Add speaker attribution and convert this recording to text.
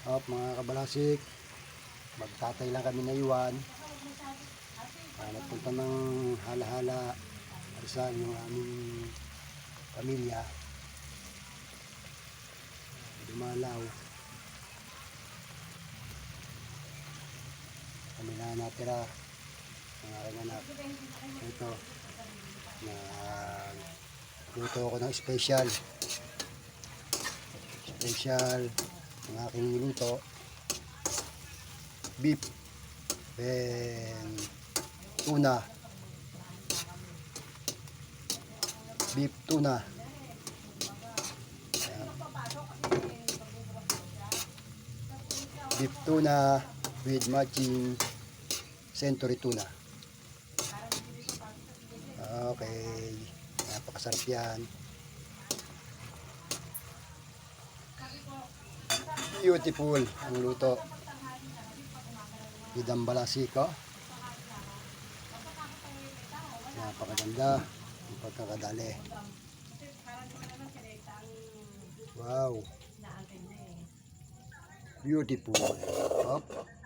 Speaker 1: Mga kabalasik, magtatay lang kami na iwan. Nagpunta ng hala-hala Rizal yung aming pamilya. Dumalaw. Kami na natira ng aking anak. Ito, nagluto ako ng special ng aking niluto, beef and tuna. Beef tuna. Beef tuna with matching century tuna. Okay, napakasarap yan. Beautiful ang luto. Idambalasiko. Napakaganda ang pagkakadali. Wow. Beautiful. Hop.